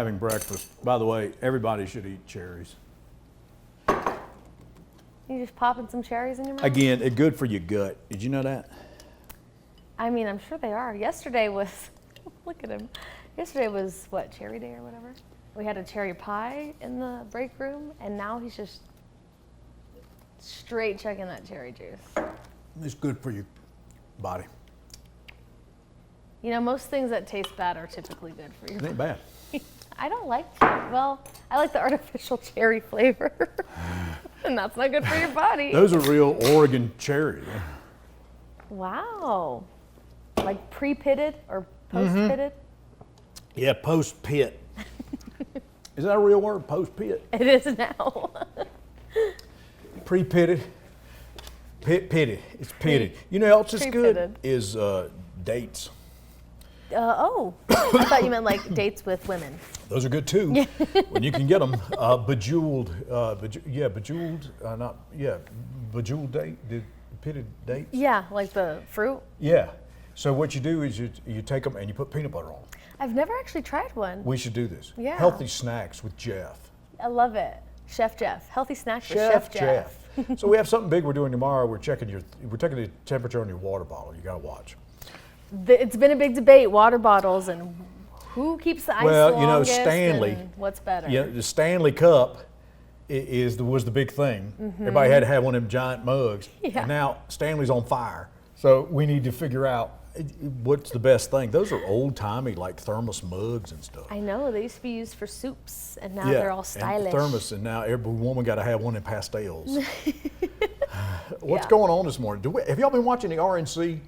having breakfast. By the way, everybody should eat cherries. You just popping some cherries in your mouth? Again, it's good for your gut. Did you know that? I mean, I'm sure they are. Yesterday was, look at him. Yesterday was, what, cherry day or whatever? We had a cherry pie in the break room, and now he's just straight chugging that cherry juice. It's good for your body. You know, most things that taste bad are typically good for you. It ain't bad. I don't like cherry. Well, I like the artificial cherry flavor, and that's not good for your body. Those are real Oregon cherries. Wow. Like pre-pitted or post-pitted? Yeah, post-pit. Is that a real word, post-pit? It is now. Pre-pitted. Pitted. It's pitted. You know what else is good? Pre-pitted. Is dates. Oh, I thought you meant like dates with women. Those are good too. When you can get them. Bejeweled pitted dates. Yeah, like the fruit. Yeah. So what you do is you take them and you put peanut butter on them. I've never actually tried one. We should do this. Yeah. Healthy snacks with Jeff. I love it. Chef Jeff. Healthy snacks with Chef Jeff. So we have something big we're doing tomorrow. We're taking the temperature on your water bottle. You got to watch. It's been a big debate, water bottles and who keeps the ice longest Stanley. and what's better. Yeah, the Stanley Cup was the big thing. Everybody had to have one of them giant mugs. Yeah. And now Stanley's on fire. So we need to figure out what's the best thing. Those are old-timey, like thermos mugs and stuff. I know, they used to be used for soups and now they're all stylish. And thermos, and now every woman got to have one in pastels. What's Yeah. going on this morning? Have y'all been watching the RNC?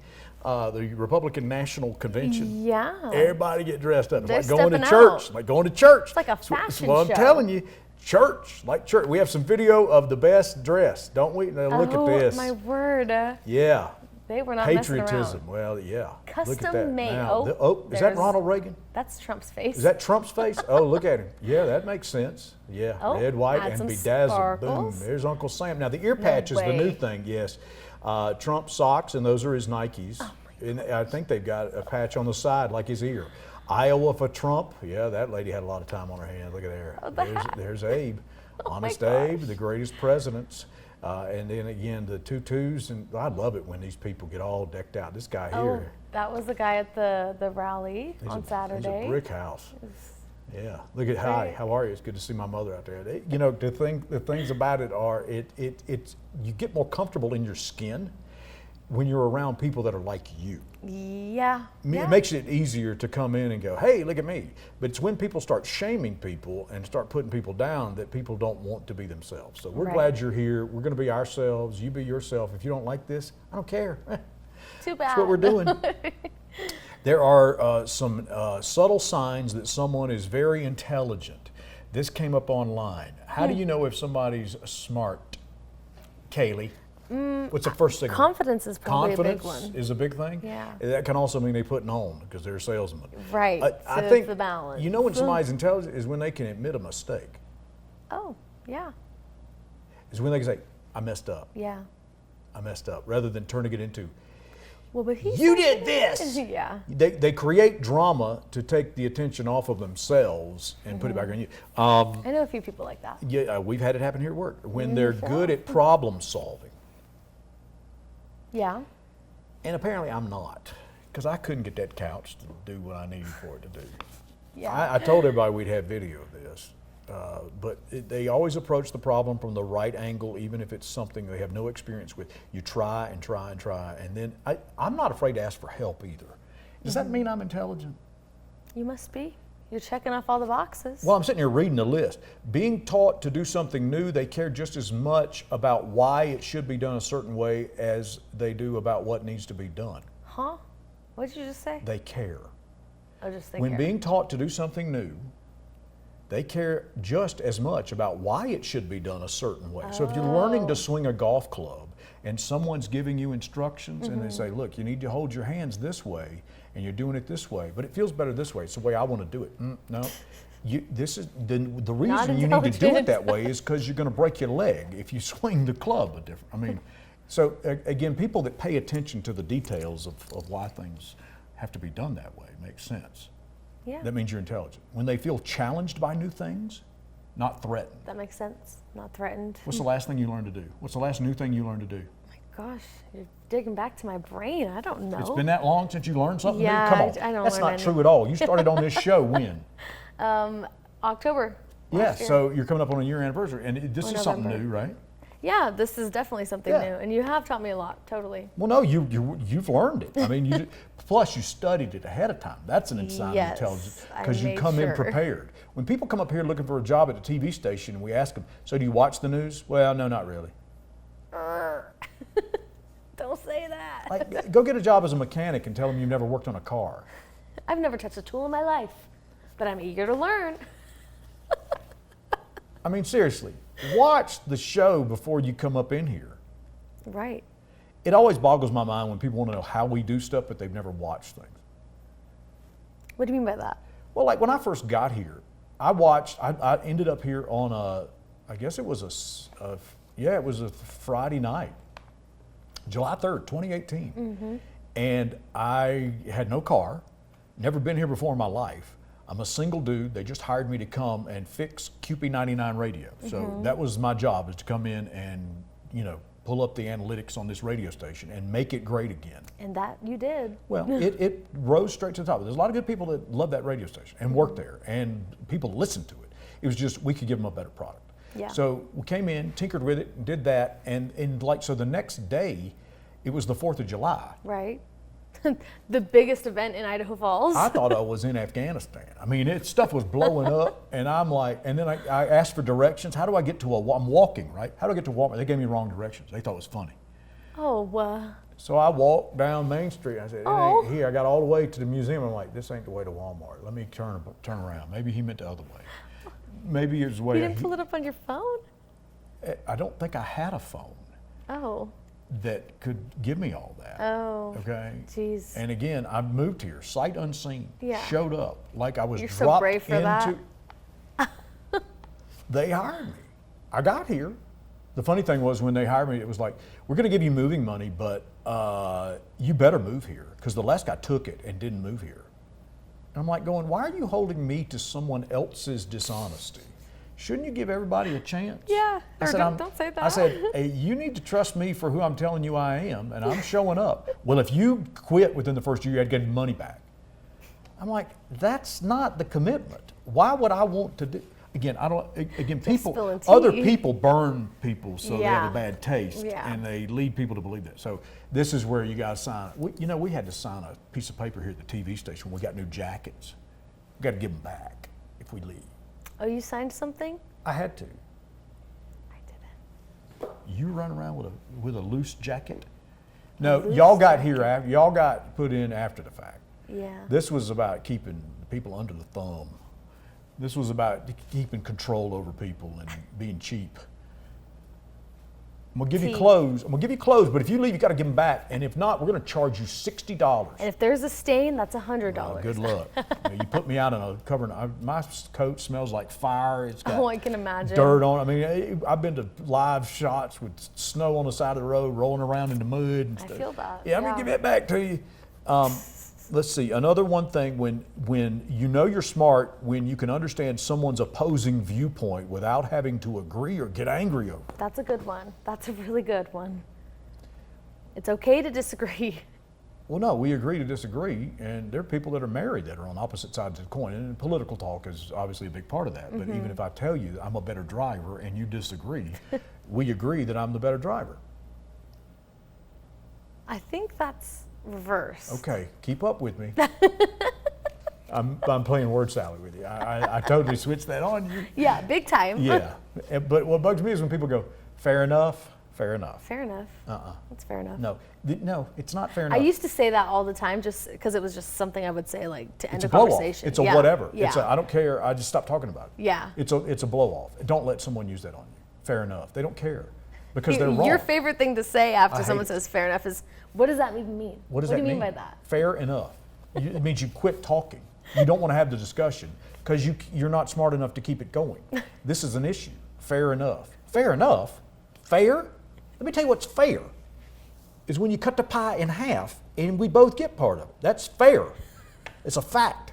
The Republican National Convention. Yeah. Everybody get dressed up. It's They're like going to stepping church. out. Like going to church. It's like a That's fashion what show. I'm telling you. Church, like church. We have some video of the best dress, don't we? Now look at this. Oh, my word. Yeah. They were not messing Patriotism. around. Well, yeah. Look at that. Custom made. Now, is that there's- Ronald Reagan? That's Trump's face. Is that Trump's face? Oh, look at him. Yeah, that makes sense. Yeah, Oh, red, white, add and some bedazzled. sparkles. Boom, there's Uncle Sam. Now, the ear patch is the new way. thing, yes. Trump socks, and those are his Nikes. Oh, And I think they've got a patch on the side like his ear. Iowa for Trump. Yeah, that lady had a lot of time on her hands. Look at there. There's Abe. Honest gosh. Abe, the greatest presidents. And then again, the tutus. And I love it when these people get all decked out. This guy Oh, here. that was the guy at the rally He's on a Saturday. brick house. Yeah. Look at hi. How are you? It's good to see my mother out there. You know, the things about it are it's you get more comfortable in your skin when you're around people that are like you. Yeah. It makes it easier to come in and go, hey, look at me. But it's when people start shaming people and start putting people down that people don't want to be themselves. So we're Right. glad you're here. We're going to be ourselves. You be yourself. If you don't like this, I don't care. Too bad. That's what we're doing. There are some subtle signs that someone is very intelligent. This came up online. How do you know if somebody's smart? Kaylee, what's the first thing? Confidence is probably Confidence a big one. is a big thing? Yeah. That can also mean they putting on because they're a salesman. Right. I So think it's the balance. you know when somebody's intelligent is when they can admit a mistake. Oh, yeah. Is when they can say, I messed up. Yeah. I messed up, rather than turning it into, Well, but he you said- did this. Yeah. They create drama to take the attention off of themselves and put it back on you. I know a few people like that. Yeah, we've had it happen here at work. When they're good at problem solving, Yeah. and apparently I'm not, because I couldn't get that couch to do what I needed for it to do. Yeah. I told everybody we'd have video of this, but they always approach the problem from the right angle, even if it's something they have no experience with. You try and try and try, and then I'm not afraid to ask for help either. Does that mean I'm intelligent? You must be. You're checking off all the boxes. Well, I'm sitting here reading the list. Being taught to do something new, they care just as much about why it should be done a certain way as they do about what needs to be done. Huh? What did you just say? They care. I just think. When being taught to do something new, they care just as much about why it should be done a certain way. So if you're learning to swing a golf club and someone's giving you instructions and they say, look, you need to hold your hands this way and you're doing it this way, but it feels better this way. It's the way I want to do it. No. This is the reason you need to do it intelligent. that way is because you're going to break your leg if you swing the club a different. I mean, so again, people that pay attention to the details of why things have to be done that way makes sense. Yeah. that means you're intelligent. When they feel challenged by new things, not threatened. That makes sense. Not threatened. What's the last thing you learned to do? What's the last new thing you learned to do? My gosh, you're digging back to my brain. I don't know. It's been that long since you learned something Yeah, new? Come on. I don't That's learn not any. true at all. You started on this show when? October. Yeah, last year. so you're coming up on a year anniversary, and this Or is something November. new, right? Yeah, this is definitely something Yeah. new, and you have taught me a lot. Totally. Well, no, you've learned it. I mean, plus you studied it ahead of time. That's an sign of Yes, intelligence I because you made come in sure. prepared. When people come up here looking for a job at the TV station, and we ask them, "So do you watch the news?" Well, no, not really. Don't say that. Like, go get a job as a mechanic and tell them you've never worked on a car. I've never touched a tool in my life, but I'm eager to learn. I mean, seriously, watch the show before you come up in here. Right. It always boggles my mind when people want to know how we do stuff, but they've never watched things. What do you mean by that? Well, like when I first got here, I ended up here on I guess it was it was a Friday night, July 3rd, 2018. Mm-hmm. And I had no car, never been here before in my life. I'm a single dude. They just hired me to come and fix QP99 radio. So Mm-hmm. that was my job, is to come in and, pull up the analytics on this radio station and make it great again. And that you did. Well, it rose straight to the top. There's a lot of good people that love that radio station and work there, and people listen to it. It was just, we could give them a better product. Yeah. So we came in, tinkered with it, did that, and so the next day, it was the 4th of July. Right. The biggest event in Idaho Falls. I thought I was in Afghanistan. I mean, stuff was blowing up, and I'm like, and then I asked for directions. How do I get to I'm walking, right? How do I get to Walmart? They gave me wrong directions. They thought it was funny. Oh, So I walked down Main Street. I said, it Oh. ain't here. I got all the way to the museum. I'm like, this ain't the way to Walmart. Let me turn around. Maybe he meant the other way. Maybe it was the way. you didn't pull it up on your phone? I don't think I had a phone Oh. that could give me all that. Oh. Okay. Jeez. And again, I moved here, sight unseen. Yeah. Showed up like I was You're so dropped brave for into. that. They hired me. I got here. The funny thing was when they hired me, it was like, we're going to give you moving money, but you better move here, because the last guy took it and didn't move here. And I'm like going, why are you holding me to someone else's dishonesty? Shouldn't you give everybody a chance? Yeah, I or said, don't say that. I said, hey, you need to trust me for who I'm telling you I am, and I'm showing up. Well, if you quit within the first year, you had to get your money back. I'm like, that's not the commitment. Why would I want to do? Again, spilling other tea. people burn people so they have Yeah. a bad taste, Yeah. and they lead people to believe that. So this is where you guys sign. We had to sign a piece of paper here at the TV station when we got new jackets. We got to give them back if we leave. Oh, you signed something? I had to. I didn't. You run around with a loose jacket? No, y'all got here. Y'all got put in after the fact. Yeah. This was about keeping people under the thumb. This was about keeping control over people and being cheap. I'm gonna give you Tea. clothes. But if you leave, you got to give them back. And if not, we're gonna charge you $60. And if there's a stain, that's $100. Oh, good luck. You put me out in a cover. My coat smells like fire. It's got Oh, I can imagine. dirt on it. I mean, I've been to live shots with snow on the side of the road, rolling around in the mud and I stuff. feel that, Yeah, I'm gonna yeah. give that back to you. Let's see. Another one thing, when you know you're smart, when you can understand someone's opposing viewpoint without having to agree or get angry over it. That's a good one. That's a really good one. It's okay to disagree. Well, no, we agree to disagree, and there are people that are married that are on opposite sides of the coin, and political talk is obviously a big part of that. But even if I tell you I'm a better driver and you disagree, we agree that I'm the better driver. I think that's reverse. Okay, keep up with me. I'm playing word salad with you. I totally switched that on you. Yeah, big time. Yeah, but what bugs me is when people go, fair enough, fair enough. Fair enough. That's fair enough. No, no, it's not fair I enough. used to say that all the time just because it was just something I would say like to end It's a a blow off. conversation. It's a Yeah, whatever. Yeah. It's a, I don't care. I just stop talking about it. Yeah. It's a blow off. Don't let someone use that on you. Fair enough. They don't care because they're wrong. Your favorite thing to say after hate someone it. says fair enough is, what does that even mean? What does that do you mean? mean by that? Fair enough. It means you quit talking. You don't want to have the discussion because you're not smart enough to keep it going. This is an issue. Fair enough. Fair enough? Fair? Let me tell you what's fair. Is when you cut the pie in half and we both get part of it. That's fair. It's a fact.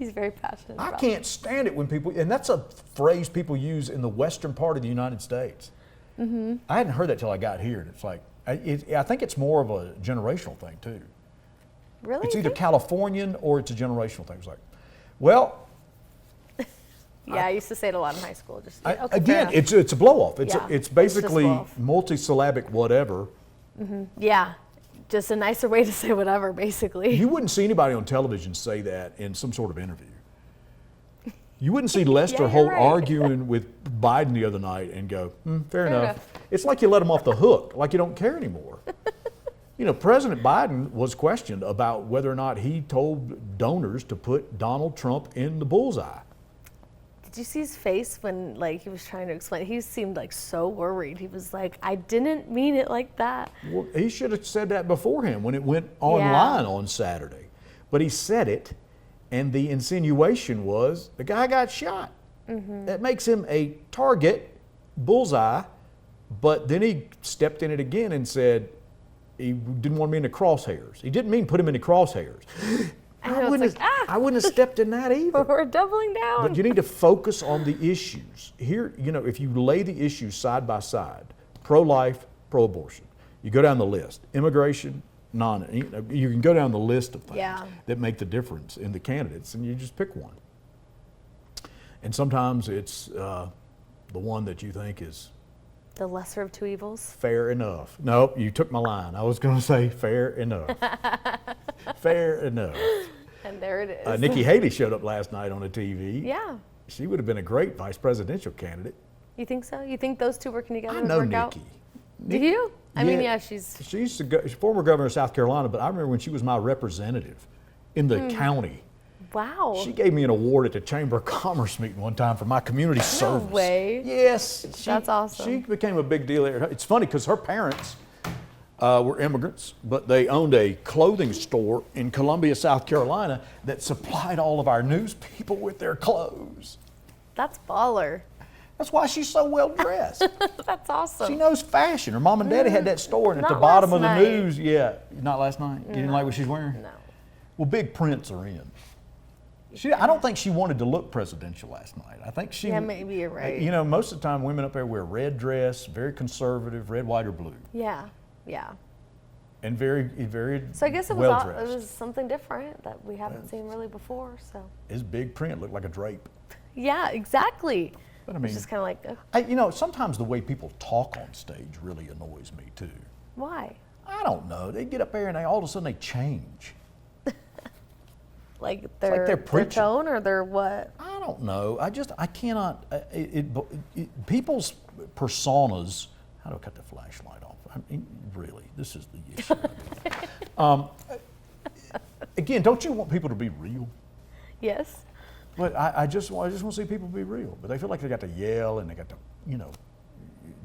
He's very passionate I about can't stand it when people, and that's a phrase people use in the western part of the United States. I hadn't heard that till I got here, and it's like, I think it's more of a generational thing too. Really? It's either Californian or it's a generational thing. It's like, well, Yeah, I used to say it a lot in high school. Just okay, fair again, enough. it's a blow off. It's Yeah, it's it's basically just blow off. multisyllabic whatever. Yeah, just a nicer way to say whatever, basically. You wouldn't see anybody on television say that in some sort of interview. You wouldn't see Lester you're Holt right. arguing with Biden the other night and go, fair enough. enough. It's like you let him off the hook, like you don't care anymore. You know, President Biden was questioned about whether or not he told donors to put Donald Trump in the bullseye. Did you see his face when like he was trying to explain? He seemed like so worried. He was like, "I didn't mean it like that." Well, he should have said that beforehand when it went online on Saturday. But he said it, and the insinuation was the guy got shot. That makes him a target, bullseye, but then he stepped in it again and said he didn't want me in the crosshairs. He didn't mean put him in the crosshairs. I know, it's wouldn't like, I wouldn't have stepped in that either. We're doubling down. But you need to focus on the issues. Here, you know, if you lay the issues side by side, pro-life, pro-abortion, you go down the list, immigration, you can go down the list of things Yeah. that make the difference in the candidates, and you just pick one. And sometimes it's the one that you think is The lesser of two evils. fair enough. Nope, you took my line. I was going to say fair enough. Fair enough. And there it is. Nikki Haley showed up last night on the TV. Yeah. She would have been a great vice presidential candidate. You think so? You think those two working together I would know work out? Nikki. Do you? I mean, yeah, she's She's former governor of South Carolina, but I remember when she was my representative in the county. wow. She gave me an award at the Chamber of Commerce meeting one time for my community service. way. Yes. That's awesome. She became a big deal there. It's funny because her parents were immigrants, but they owned a clothing store in Columbia, South Carolina that supplied all of our news people with their clothes. That's baller. That's why she's so well dressed. That's awesome. She knows fashion. Her mom and daddy had that store, and at the Not bottom of last the night. news, yeah, not last night. You didn't like what she's wearing? No. Well, big prints are in. I don't think she wanted to look presidential last night. I think she. Yeah, maybe you're right. You know, most of the time women up there wear red dress, very conservative, red, white, or blue, Yeah. Yeah. and very So I guess it was well all, dressed. it was something different that we haven't seen really before. So His big print looked like a drape. yeah, exactly. But I It's mean, just kind of like, ugh, you know, sometimes the way people talk on stage really annoys me too. why? I don't know. They get up there and all of a sudden they change. Like like their they're preaching. tone or their what? I don't know. I cannot. People's personas. How do I cut the flashlight off? I mean, really, this is the issue. Again, don't you want people to be real? Yes. But I just want to see people be real. But they feel like they got to yell and they got to, you know,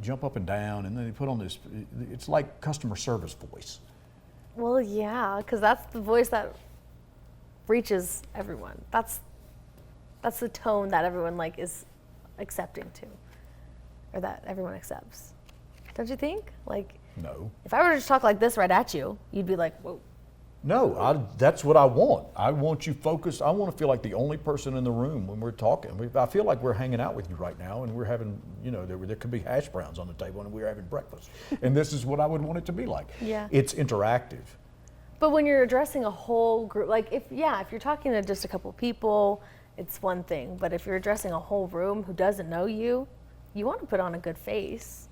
jump up and down, and then they put on this. It's like customer service voice. Well, yeah, because that's the voice that reaches everyone. That's the tone that everyone like is accepting to, or that everyone accepts. Don't you think? Like, No. if I were to just talk like this right at you, you'd be like, whoa. No, that's what I want. I want you focused. I want to feel like the only person in the room when we're talking. I feel like we're hanging out with you right now, and we're having, you know, there could be hash browns on the table, and we're having breakfast. And this is what I would want it to be like. Yeah. It's interactive. But when you're addressing a whole group, like if you're talking to just a couple people, it's one thing. But if you're addressing a whole room who doesn't know you, you want to put on a good face.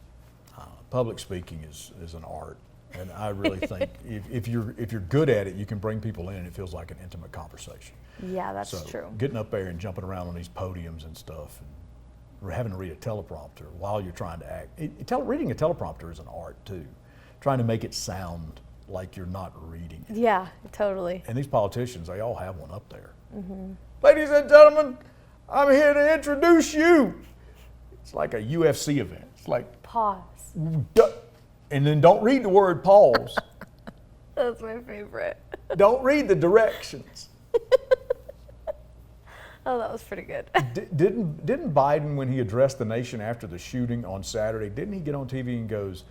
Public speaking is an art, and I really think if you're good at it, you can bring people in, and it feels like an intimate conversation. Yeah, that's So true. getting up there and jumping around on these podiums and stuff, and having to read a teleprompter while you're trying to act. Reading a teleprompter is an art too, trying to make it sound like you're not reading it. Yeah, totally. And these politicians, they all have one up there. Ladies and gentlemen, I'm here to introduce you. It's like a UFC event. It's like, Pause. and then don't read the word pause. That's my favorite. Don't read the directions. Oh, that was pretty good. Didn't Biden, when he addressed the nation after the shooting on Saturday, didn't he get on TV and goes,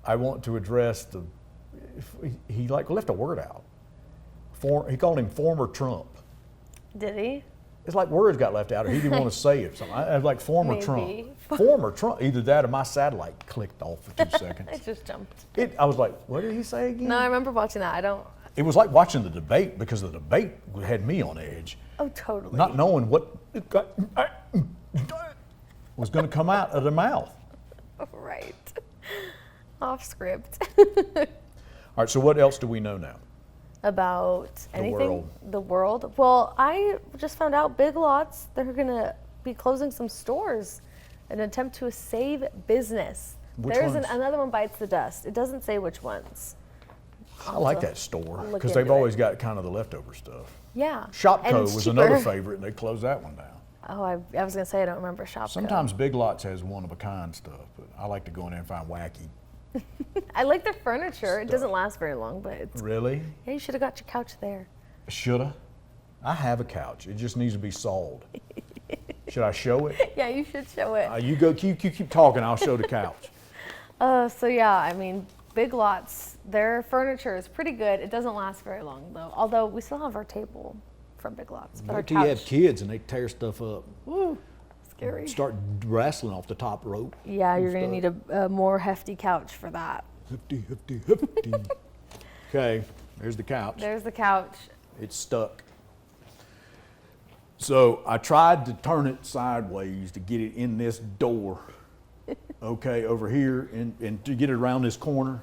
I want to address he like left a word out. He called him former Trump. Did he? It's like words got left out, or he didn't want to say it. Something I was like former Trump, Maybe. former Trump. Either that or my satellite clicked off for 2 seconds. It just jumped. I was like, what did he say again? No, I remember watching that. I don't. It was like watching the debate because the debate had me on edge, Oh, totally. not knowing what was going to come out of their mouth. Right. Off script. All right, so what else do we know now? About anything? world. The world? Well, I just found out Big Lots, they're going to be closing some stores in an attempt to save business. Which There's ones? Another one bites the dust. It doesn't say which ones. I like that store look because they've into it. always got kind of the leftover stuff. Yeah. And Shopco it's was cheaper. another favorite, and they closed that one down. Oh, I was going to say I don't remember Shopco. Sometimes Big Lots has one-of-a-kind stuff, but I like to go in there and find wacky. I like their furniture. It Stuff. doesn't last very long, but it's, Really? yeah, you should have got your couch there. Shoulda? I have a couch. It just needs to be sold. Should I show it? Yeah, you should show it. You go. Keep talking. I'll show the couch. So yeah, I mean, Big Lots, their furniture is pretty good. It doesn't last very long though. Although we still have our table from Big Lots, but our Wait till you have couch, kids and they tear stuff up. woo, scary. Start wrestling off the top rope. Yeah, you're gonna stuff. need a more hefty couch for that. Hefty, hefty, hefty. Okay, there's the couch. There's the couch. It's stuck. So I tried to turn it sideways to get it in this door. Okay, over here and to get it around this corner.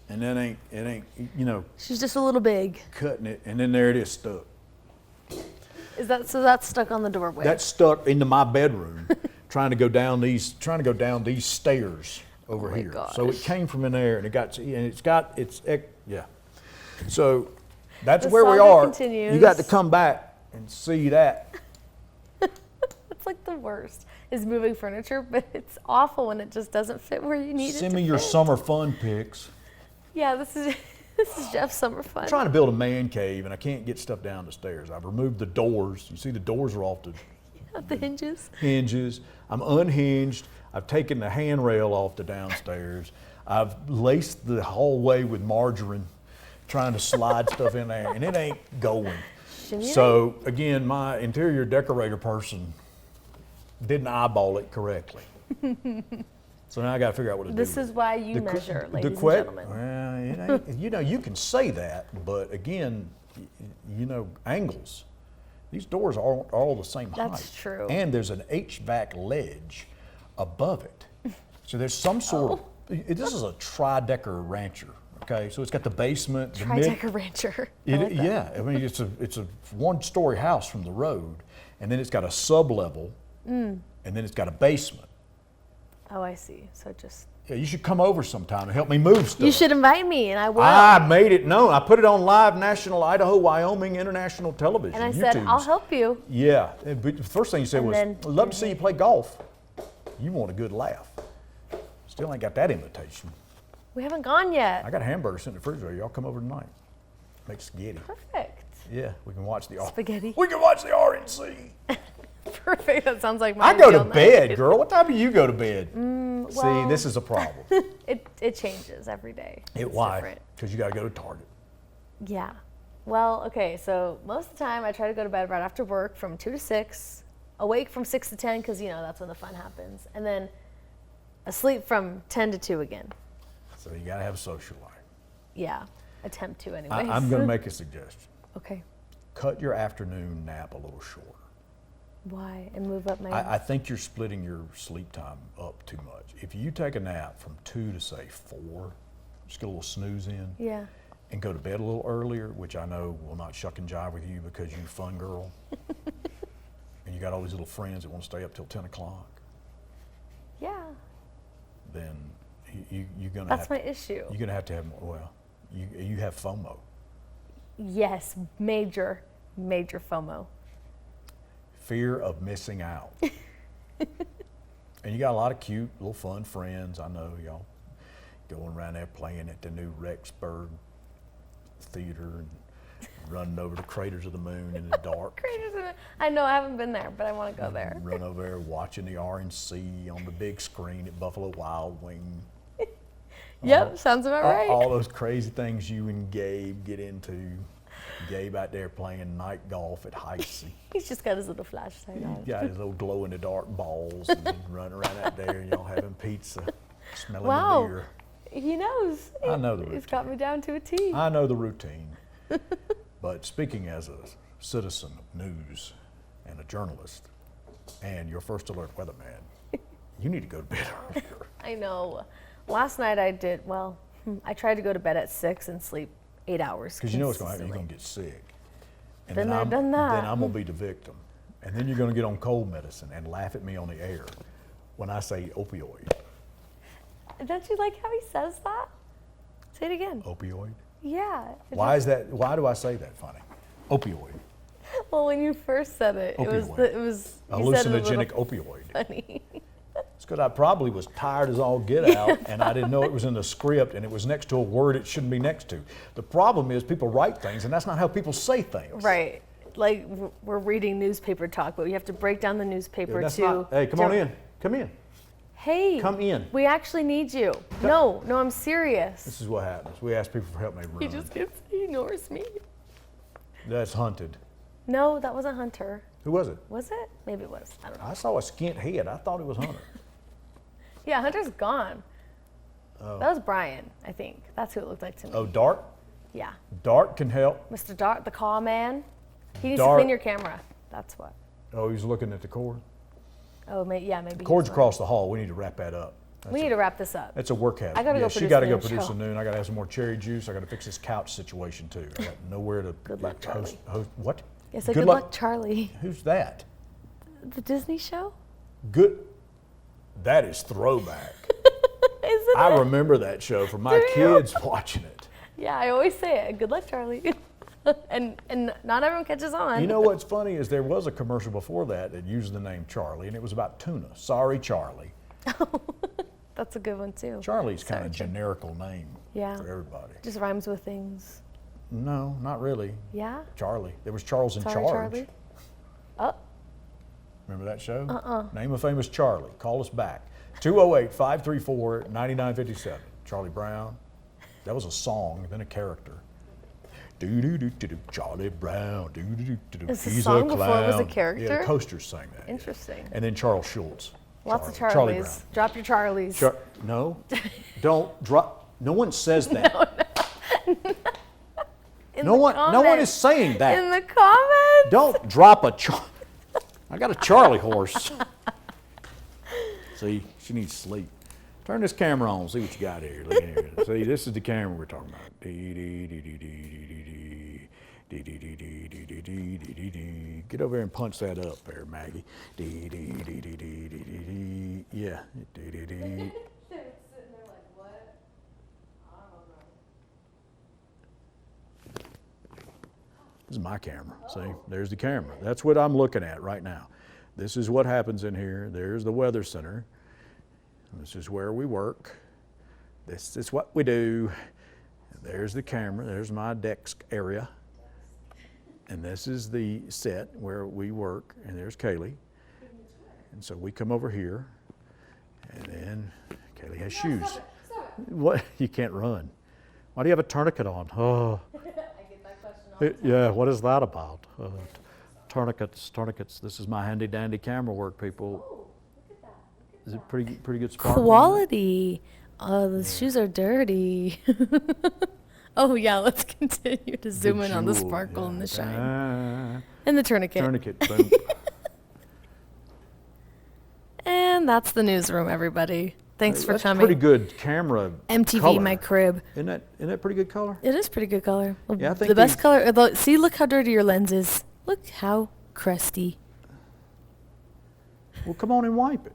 And then it ain't, you know, She's just a little big. cutting it. And then there it is stuck. Is that so? That's stuck on the doorway. That's stuck into my bedroom, trying to go down these stairs over my here. So it gosh. came from in there, and yeah. So that's The where we saga are. continues. You got to come back and see that. It's like the worst is moving furniture, but it's awful when it just doesn't fit where you need it Send to me your fit. summer fun pics. Yeah, this is Jeff's summer fun. I'm trying to build a man cave, and I can't get stuff down the stairs. I've removed the doors. You see, the doors are off the The hinges. hinges. I'm unhinged. I've taken the handrail off the downstairs. I've laced the hallway with margarine, trying to slide stuff in there, and it ain't going. So again, my interior decorator person didn't eyeball it correctly. So now I got to figure out what to do. This with is it. why you The que- measure, the ladies and que- gentlemen. Well, it ain't, you know, you can say that, but again, you know, angles. These doors are all the same height. That's true. And there's an HVAC ledge above it. So there's some sort Oh. of, this is a tri-decker rancher, okay? So it's got the basement, the mid, Tri-decker rancher. I like that. yeah, I mean, it's a one-story house from the road, and then it's got a sub-level, Mm. and then it's got a basement. Oh, I see. So just Yeah, you should come over sometime and help me move stuff. you should invite me, and I will. I made it known. I put it on live national Idaho, Wyoming international television. And I said, I'll YouTubes. help you. Yeah, but the first thing you said And was, then- "I'd love to see you play golf." You want a good laugh. Still ain't got that invitation. We haven't gone yet. I got hamburgers sitting in the refrigerator. Y'all come over tonight. Make spaghetti. Perfect. Yeah, we can watch the Spaghetti. We can watch the RNC. Perfect. That sounds like my I go to ideal night. bed, girl. What time do you go to bed? See, well- this is a problem. It changes every day. It's Why? different. Because you got to go to Target. Yeah. Well, okay, so most of the time I try to go to bed right after work from 2 to 6, awake from 6 to 10 because, you know, that's when the fun happens, and then asleep from 10 to 2 again. So you got to have a social life. Yeah, attempt to anyways. I'm going to make a suggestion. Okay. Cut your afternoon nap a little shorter. Why? And move up my... I think you're splitting your sleep time up too much. If you take a nap from 2 to say 4, just get a little snooze in, yeah. and go to bed a little earlier, which I know will not shuck and jive with you because you're a fun girl, and you got all these little friends that want to stay up till 10 o'clock, Yeah. then you're going to That's have my issue. You're going to have more, well, you have FOMO. Yes, major FOMO. Fear of missing out. And you got a lot of cute, little fun friends. I know y'all going around there playing at the new Rexburg Theater and running over the Craters of the Moon in the dark. I know, I haven't been there, but I want to go there. Run over there watching the RNC on the big screen at Buffalo Wild Wing. Yep, sounds about right. All those crazy things you and Gabe get into. Gabe out there playing night golf at Heisey. He's just got his little flashlight on. He's got his little glow-in-the-dark balls and running around out there, and y'all having pizza, smelling Wow. the beer. He knows. I know the He's routine. got me down to a T. I know the routine. But speaking as a citizen of news and a journalist and your first alert weatherman, you need to go to bed earlier. I know. Last night I did, well, I tried to go to bed at 6 and sleep 8 hours. Because you know what's going to happen. You're going to get sick. And Been then there, done that. Then I'm going to be the victim. And then you're going to get on cold medicine and laugh at me on the air when I say opioid. Don't you like how he says that? Say it again. Opioid? Yeah. Why is that? Why do I say that funny? Opioid. Well, when you first said it, Opioid. you said it a Hallucinogenic little opioid. funny. It's because I probably was tired as all get out and I didn't know it was in the script and it was next to a word it shouldn't be next to. The problem is people write things and that's not how people say things. Right. Like we're reading newspaper talk, but we have to break down the Yeah, newspaper that's to. not, hey, come on in. Come in. Hey. Come in. We actually need you. No, I'm serious. This is what happens. We ask people for help and they He run. just ignores me. That's hunted. No, that wasn't Hunter. Who was it? Was it? Maybe it was. I don't know. I saw a skint head. I thought it was Hunter. Yeah, Hunter's gone. That was Brian, I think. That's who it looked like to me. Oh, Dart? Yeah. Dart can help. Mr. Dart, the call man. He needs to Dart. clean your camera. That's what. Oh, he's looking at the cord. Oh, yeah, maybe. he's Cord's right. across the hall. We need to wrap that up. We need to wrap this up. That's a work hazard. I gotta go She produce got to the go new produce show. the noon. I got to have some more cherry juice. I got to fix this couch situation too. I got nowhere to. Good luck, Charlie. What? Yeah, so good luck, Charlie. Who's that? The Disney show? Good. That is throwback. Isn't I it? remember that show from my Do you? kids watching it. Yeah, I always say it. Good luck, Charlie. and not everyone catches on. You know what's funny is there was a commercial before that used the name Charlie, and it was about tuna. Sorry, Charlie. That's a good one too. Charlie's kind of Sorry, generical name Yeah. for everybody. Just rhymes with things. No, not really. Yeah. Charlie. There was Charles in Sorry, Charge. Charlie. Oh, Remember that show? Uh-uh. Name a famous Charlie. Call us back. 208-534-9957. Charlie Brown. That was a song, then a character. Do-do-do-do-do, Charlie Brown. Do-do-do-do-do. Is the He's song a before it was a clown. character? Yeah, the Coasters sang that. yeah. interesting. And then Charles Schultz. Lots of Charlie Charlies. Drop your Charlies. Brown. No, don't drop. No one says that. In No the one is comments. saying that. In the comments. Don't drop a I got a Charlie horse. See, she needs sleep. Turn this camera on, see what you got here. Look at here. See, this is the camera we're talking about. Get over here and punch that up there, Maggie. Yeah. This is my camera. See, there's the camera. That's what I'm looking at right now. This is what happens in here. There's the weather center. This is where we work. This is what we do. There's the camera. There's my desk area. And this is the set where we work. And there's Kaylee. And so we come over here. And then Kaylee has shoes. What? You can't run. Why do you have a tourniquet on? Oh. Yeah, what is that about? Tourniquets. This is my handy dandy camera work, people. Is it pretty good sparkle? Quality. The shoes are dirty. Oh yeah, let's continue to zoom in on the Jewel, sparkle yeah. and the shine. And the tourniquet. Tourniquet. Boom. And that's the newsroom, everybody. Thanks for That's coming. pretty good camera. MTV, color. my crib. Isn't that pretty good color? It is pretty good color. Yeah, I think the best these- color. See, look how dirty your lens is. Look how crusty. Well, come on and wipe it.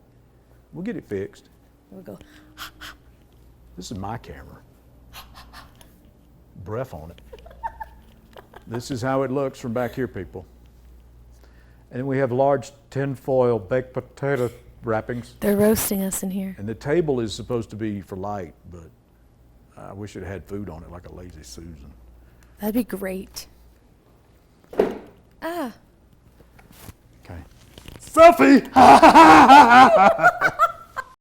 We'll get it fixed. We'll go. This is my camera. Breath on it. This is how it looks from back here, people. And then we have large tinfoil baked potato wrappings. They're roasting us in here. And the table is supposed to be for light, but I wish it had food on it like a lazy Susan. That'd be great. Ah. Okay. Selfie!